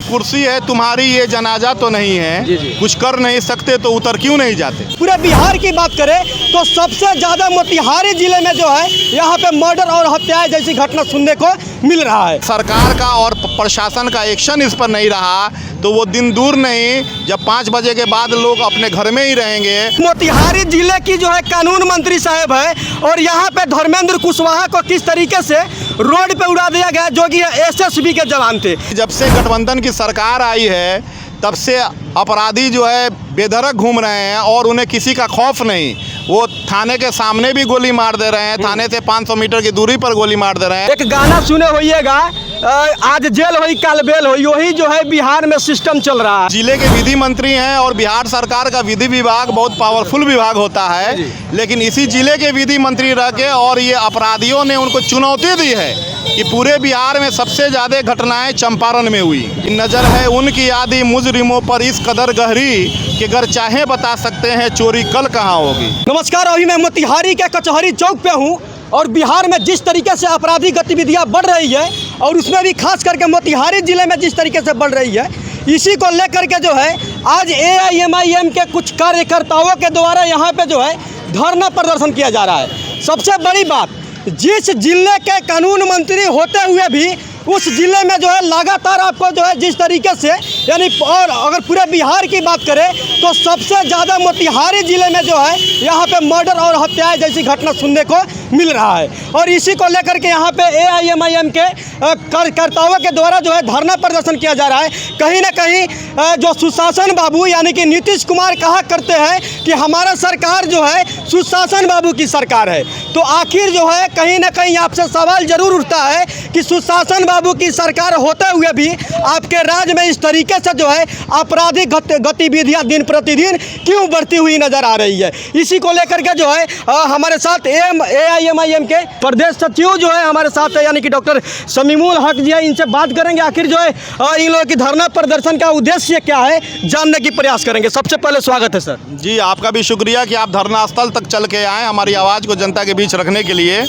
कुर्सी है तुम्हारी, ये जनाजा तो नहीं है। जी जी। कुछ कर नहीं सकते तो उतर क्यों नहीं जाते। पूरे बिहार की बात करें तो सबसे ज़्यादा मोतिहारी जिले में जो है यहाँ पे मर्डर और हत्याएं जैसी घटना सुनने को मिल रहा है। सरकार का और प्रशासन का एक्शन इस पर नहीं रहा तो वो दिन दूर नहीं जब 5 बजे के बाद लोग अपने घर में ही रहेंगे। मोतिहारी जिले की जो है कानून मंत्री साहब है और यहाँ पे धर्मेंद्र कुशवाहा को किस तरीके से रोड पे उड़ा दिया गया, जो कि एसएसबी के जवान थे। जब से गठबंधन की सरकार आई है तब से अपराधी जो है बेधड़क घूम रहे हैं और उन्हें किसी का खौफ नहीं। वो थाने के सामने भी गोली मार दे रहे हैं, थाने से 500 मीटर की दूरी पर गोली मार दे रहे हैं। एक गाना सुने होइएगा, आज जेल हुई कल बेल हुई, वही जो है बिहार में सिस्टम चल रहा है। जिले के विधि मंत्री हैं और बिहार सरकार का विधि विभाग बहुत पावरफुल विभाग होता है, लेकिन इसी जिले के विधि मंत्री रह के और ये अपराधियों ने उनको चुनौती दी है कि पूरे बिहार में सबसे ज़्यादा घटनाएं चंपारण में हुई। नज़र है उनकी यादी मुजरिमों पर इस कदर गहरी कि अगर चाहे बता सकते हैं चोरी कल कहाँ होगी। नमस्कार, अभी मैं मोतिहारी के कचहरी चौक पे हूँ और बिहार में जिस तरीके से आपराधिक गतिविधियाँ बढ़ रही है और उसमें भी खास करके मोतिहारी जिले में जिस तरीके से बढ़ रही है, इसी को लेकर के जो है आज AIMIM के कुछ कार्यकर्ताओं के द्वारा यहाँ पे जो है धरना प्रदर्शन किया जा रहा है। सबसे बड़ी बात, जिस जिले के कानून मंत्री होते हुए भी उस जिले में जो है लगातार आपको जो है जिस तरीके से यानी, और अगर पूरे बिहार की बात करें तो सबसे ज़्यादा मोतिहारी जिले में जो है यहाँ पे मर्डर और हत्याएं जैसी घटना सुनने को मिल रहा है। और इसी को लेकर के यहाँ पे AIMIM के कार्यकर्ताओं के द्वारा जो है धरना प्रदर्शन किया जा रहा है। कहीं ना कहीं जो सुशासन बाबू यानी कि नीतीश कुमार कहा करते हैं कि हमारा सरकार जो है सुशासन बाबू की सरकार है, तो आखिर जो है कहीं ना कहीं आपसे सवाल जरूर उठता है कि सुशासन बाबू की सरकार होते हुए भी आपके राज्य में इस तरीके से जो है आपराधिक गतिविधियां दिन प्रतिदिन क्यों बढ़ती हुई नजर आ रही है। इसी को लेकर के जो है हमारे साथ AIMIM के प्रदेश सचिव जो है हमारे साथ है, यानी कि डॉक्टर शमीमुल हक जी है। इनसे बात करेंगे आखिर जो है इन लोगों की धरना प्रदर्शन का उद्देश्य क्या है जानने की प्रयास करेंगे। सबसे पहले स्वागत है सर। जी, आपका भी शुक्रिया कि आप धरना स्थल तक चल के आए हमारी आवाज़ को जनता के बीच रखने के लिए।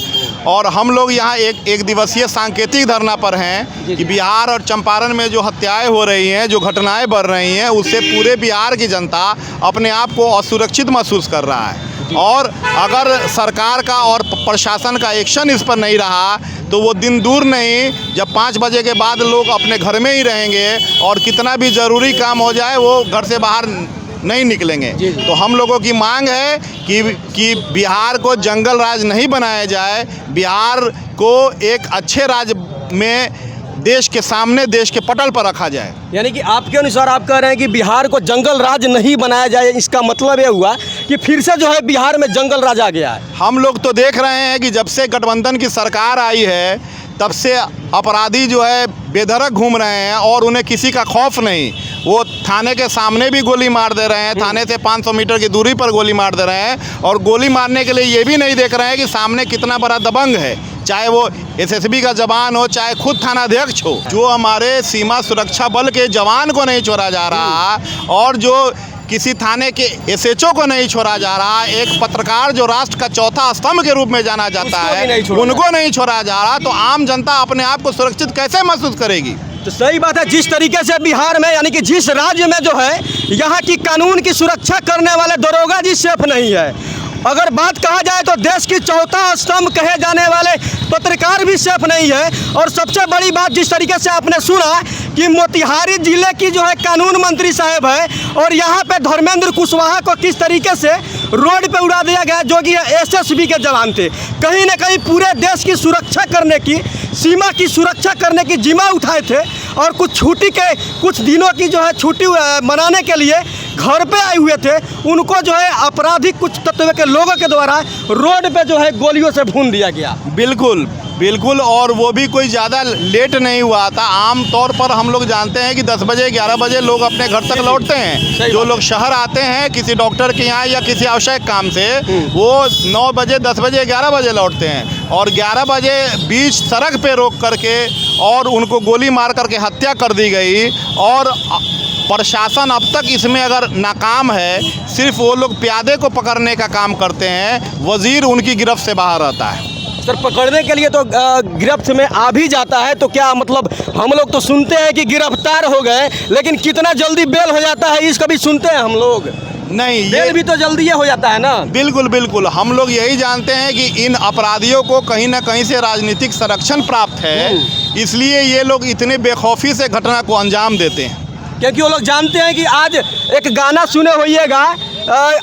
और हम लोग यहाँ एक दिवसीय सांकेतिक धरना पर हैं कि बिहार और चंपारण में जो हत्याएं हो रही हैं, जो घटनाएं बढ़ रही हैं, उससे पूरे बिहार की जनता अपने आप को असुरक्षित महसूस कर रहा है। और अगर सरकार का और प्रशासन का एक्शन इस पर नहीं रहा तो वो दिन दूर नहीं जब 5 बजे के बाद लोग अपने घर में ही रहेंगे और कितना भी ज़रूरी काम हो जाए वो घर से बाहर नहीं निकलेंगे। तो हम लोगों की मांग है कि बिहार को जंगल राज नहीं बनाया जाए, बिहार को एक अच्छे राज्य में देश के सामने, देश के पटल पर रखा जाए। यानी कि आपके अनुसार आप कह रहे हैं कि बिहार को जंगल राज नहीं बनाया जाए, इसका मतलब ये हुआ कि फिर से जो है बिहार में जंगल राज आ गया है। हम लोग तो देख रहे हैं कि जब से गठबंधन की सरकार आई है तब से अपराधी जो है बेधड़क घूम रहे हैं और उन्हें किसी का खौफ नहीं। वो थाने के सामने भी गोली मार दे रहे हैं, थाने से 500 मीटर की दूरी पर गोली मार दे रहे हैं और गोली मारने के लिए ये भी नहीं देख रहे हैं कि सामने कितना बड़ा दबंग है, चाहे वो SSB का जवान हो, चाहे खुद थानाध्यक्ष हो। जो हमारे सीमा सुरक्षा बल के जवान को नहीं छोड़ा जा रहा और जो किसी थाने के SHO को नहीं छोड़ा जा रहा, एक पत्रकार जो राष्ट्र का चौथा स्तंभ के रूप में जाना जाता है उनको नहीं छोड़ा जा रहा, तो आम जनता अपने आप को सुरक्षित कैसे महसूस करेगी। तो सही बात है, जिस तरीके से बिहार में यानी कि जिस राज्य में जो है यहाँ की कानून की सुरक्षा करने वाले दरोगा जी सेफ नहीं है, अगर बात कहा जाए तो देश की चौथा स्तंभ कहे जाने वाले पत्रकार भी सेफ नहीं है। और सबसे बड़ी बात, जिस तरीके से आपने सुना कि मोतिहारी जिले की जो है कानून मंत्री साहब है और यहाँ पे धर्मेंद्र कुशवाहा को किस तरीके से रोड पे उड़ा दिया गया, जो कि SSB के जवान थे। कहीं ना कहीं पूरे देश की सुरक्षा करने की, सीमा की सुरक्षा करने की जिम्मा उठाए थे और कुछ दिनों की जो है छुट्टी मनाने के लिए घर पे आए हुए थे, उनको जो है आपराधिक कुछ तत्व के लोगों के द्वारा रोड पे जो है गोलियों से भून दिया गया। बिल्कुल बिल्कुल, और वो भी कोई ज़्यादा लेट नहीं हुआ था। आम तौर पर हम लोग जानते हैं कि 10 बजे 11 बजे लोग अपने घर तक लौटते हैं। जो लोग शहर आते हैं किसी डॉक्टर के यहाँ या किसी आवश्यक काम से, वो 9 बजे 10 बजे 11 बजे लौटते हैं और 11 बजे बीच सड़क पे रोक करके और उनको गोली मार करके हत्या कर दी गई। और प्रशासन अब तक इसमें अगर नाकाम है, सिर्फ वो लोग प्यादे को पकड़ने का काम करते हैं, वजीर उनकी गिरफ्त से बाहर रहता है। सर पकड़ने के लिए तो गिरफ्त में आ भी जाता है, तो क्या मतलब हम लोग तो सुनते हैं कि गिरफ्तार हो गए, लेकिन कितना जल्दी बेल हो जाता है इसका भी सुनते हैं हम लोग। नहीं, बेल भी तो जल्दी ये हो जाता है ना। बिल्कुल बिल्कुल, हम लोग यही जानते हैं कि इन अपराधियों को कहीं ना कहीं से राजनीतिक संरक्षण प्राप्त है, इसलिए ये लोग इतने बेखौफी से घटना को अंजाम देते हैं। क्योंकि वो लोग जानते हैं कि आज एक गाना सुने होइएगा,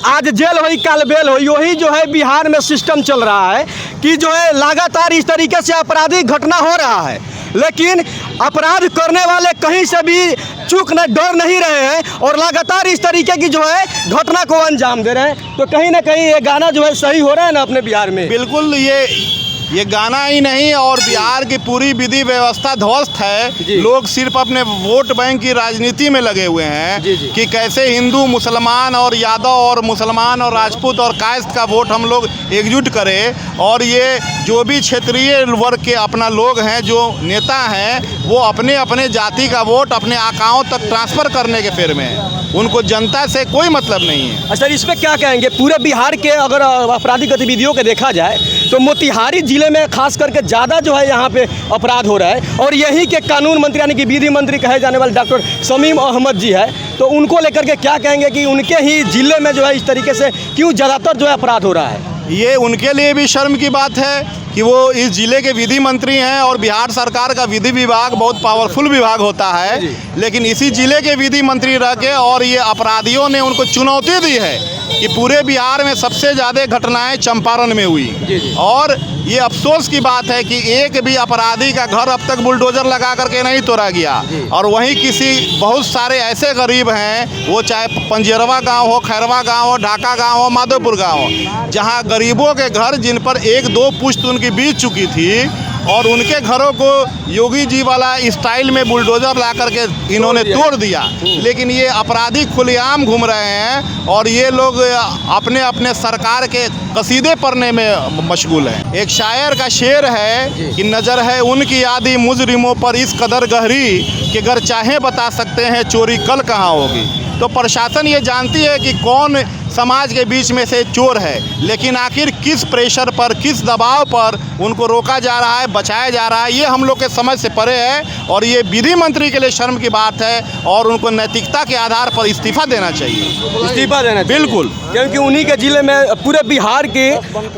आज जेल होई कल बेल होई, वही जो है बिहार में सिस्टम चल रहा है कि जो है लगातार इस तरीके से आपराधिक घटना हो रहा है, लेकिन अपराध करने वाले कहीं से भी चूक न डर नहीं रहे हैं और लगातार इस तरीके की जो है घटना को अंजाम दे रहे हैं। तो कहीं ना कहीं ये गाना जो है सही हो रहा है ना अपने बिहार में। बिल्कुल, ये गाना ही नहीं और बिहार की पूरी विधि व्यवस्था ध्वस्त है। लोग सिर्फ अपने वोट बैंक की राजनीति में लगे हुए हैं कि कैसे हिंदू मुसलमान और यादव और मुसलमान और राजपूत और कायस्थ का वोट हम लोग एकजुट करें, और ये जो भी क्षेत्रीय वर्ग के अपना लोग हैं, जो नेता हैं, वो अपने अपने जाति का वोट अपने आकाओं तक ट्रांसफ़र करने के फेर में है। उनको जनता से कोई मतलब नहीं है। अच्छा, इस पर क्या कहेंगे? पूरे बिहार के अगर आपराधिक गतिविधियों को देखा जाए तो मोतिहारी जिले में खास करके ज़्यादा जो है यहाँ पे अपराध हो रहा है, और यही के कानून मंत्री यानी कि विधि मंत्री कहे जाने वाले डॉक्टर शमीम अहमद जी है, तो उनको लेकर के क्या कहेंगे कि उनके ही जिले में जो है इस तरीके से क्यों ज़्यादातर जो है अपराध हो रहा है? ये उनके लिए भी शर्म की बात है कि वो इस जिले के विधि मंत्री हैं, और बिहार सरकार का विधि विभाग बहुत पावरफुल विभाग होता है, लेकिन इसी जिले के विधि मंत्री रह के और ये अपराधियों ने उनको चुनौती दी है कि पूरे बिहार में सबसे ज़्यादा घटनाएं चंपारण में हुई। और ये अफसोस की बात है कि एक भी अपराधी का घर अब तक बुलडोजर लगा करके नहीं तोड़ा गया, और वहीं किसी बहुत सारे ऐसे गरीब हैं, वो चाहे पंजेरवा गांव हो, खैरवा गांव हो, ढाका गांव हो, माधोपुर गांव हो, जहां गरीबों के घर जिन पर एक दो पुश्त उनकी बीत चुकी थी, और उनके घरों को योगी जी वाला स्टाइल में बुलडोज़र ला करके इन्होंने तोड़ दिया। लेकिन ये अपराधी खुलेआम घूम रहे हैं और ये लोग अपने अपने सरकार के कसीदे पढ़ने में मशगूल हैं। एक शायर का शेर है कि नज़र है उनकी आदि मुजरिमों पर इस कदर गहरी कि अगर चाहें बता सकते हैं चोरी कल कहाँ होगी। तो प्रशासन ये जानती है कि कौन समाज के बीच में से चोर है, लेकिन आखिर किस प्रेशर पर, किस दबाव पर उनको रोका जा रहा है, बचाया जा रहा है, ये हम लोग के समझ से परे है। और ये विधि मंत्री के लिए शर्म की बात है, और उनको नैतिकता के आधार पर इस्तीफा देना चाहिए। इस्तीफा देना चाहिए। बिल्कुल, क्योंकि उन्हीं के जिले में, पूरे बिहार के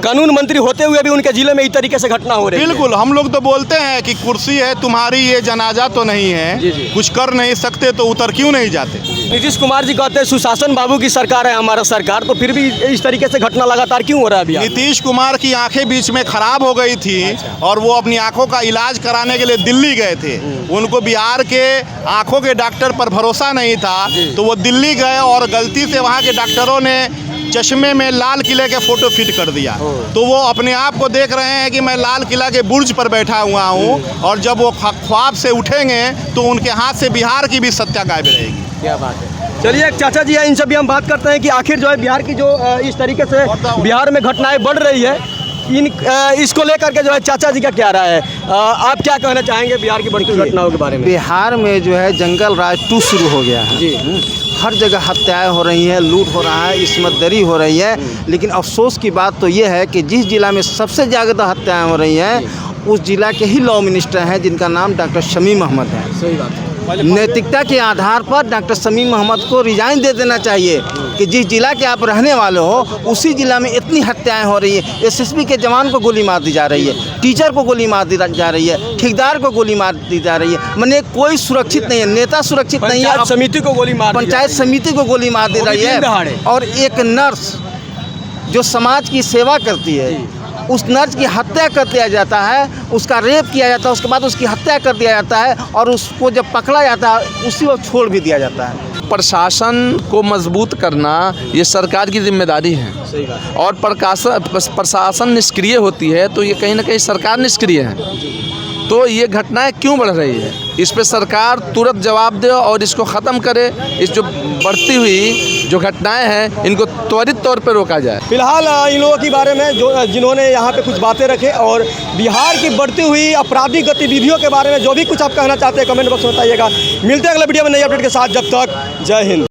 कानून मंत्री होते हुए भी उनके जिले में इस तरीके से घटना हो रही है। बिल्कुल, हम लोग तो बोलते हैं कि कुर्सी है तुम्हारी, ये जनाजा तो नहीं है, कुछ कर नहीं सकते तो उतर क्यों नहीं जाते। नीतीश कुमार जी कहते हैं सुशासन बाबू की सरकार है हमारा सरकार, तो फिर भी इस तरीके से घटना लगातार क्यों हो रहा है अभी? नीतीश कुमार की आंखें बीच में खराब हो गई थी और वो अपनी आंखों का इलाज कराने के लिए दिल्ली गए थे। उनको बिहार के आंखों के डॉक्टर पर भरोसा नहीं था, तो वो दिल्ली गए और गलती से वहाँ के डॉक्टरों ने चश्मे में लाल किले के फोटो फिट कर दिया। तो वो अपने आप को देख रहे हैं कि मैं लाल किला के बुर्ज पर बैठा हुआ हूँ, और जब वो ख्वाब से उठेंगे तो उनके हाथ से बिहार की भी सत्ता गायब रहेगी। क्या बात है। चलिए, एक चाचा जी है, इनसे भी हम बात करते हैं कि आखिर जो है बिहार की जो इस तरीके से बिहार में घटनाएं बढ़ रही है, इसको लेकर के जो है चाचा जी का क्या राय है? आप क्या कहना चाहेंगे बिहार की बढ़ती घटनाओं के बारे में? बिहार में जो है जंगल राज 2 शुरू हो गया है। हर जगह हत्याएं हो रही हैं, लूट हो रहा है, इस्मतदरी हो रही है। लेकिन अफसोस की बात तो ये है कि जिस जिला में सबसे ज़्यादा हत्याएं हो रही हैं, उस जिला के ही लॉ मिनिस्टर हैं जिनका नाम डॉक्टर शमीम अहमद है। सही बात है। नैतिकता के आधार पर डॉक्टर शमीम अहमद को रिजाइन दे देना चाहिए कि जिस जिला के आप रहने वाले हो, उसी जिला में इतनी हत्याएं हो रही है। एसएसबी के जवान को गोली मार दी जा रही है, टीचर को गोली मार दी जा रही है, ठेकेदार को गोली मार दी जा रही है। मैंने कोई सुरक्षित नहीं है, नेता सुरक्षित नहीं है, समिति को गोली मार, पंचायत समिति को गोली मार दी रही है। और एक नर्स जो समाज की सेवा करती है, उस नर्स की हत्या कर दिया जाता है, उसका रेप किया जाता है, उसके बाद उसकी हत्या कर दिया जाता है, और उसको जब पकड़ा जाता है उसी वक्त छोड़ भी दिया जाता है। प्रशासन को मजबूत करना ये सरकार की जिम्मेदारी है। सही बात। और प्रशासन निष्क्रिय होती है तो ये कहीं ना कहीं सरकार निष्क्रिय है। तो ये घटनाएं क्यों बढ़ रही है, इस पे सरकार तुरंत जवाब दे और इसको ख़त्म करे। इस जो बढ़ती हुई जो घटनाएं हैं, इनको त्वरित तौर पर रोका जाए। फिलहाल इन लोगों के बारे में जो जिन्होंने यहाँ पे कुछ बातें रखे, और बिहार की बढ़ती हुई आपराधिक गतिविधियों के बारे में जो भी कुछ आप कहना चाहते हैं कमेंट बॉक्स में बताइएगा। मिलते हैं अगले वीडियो में नई अपडेट के साथ, जब तक जय हिंद।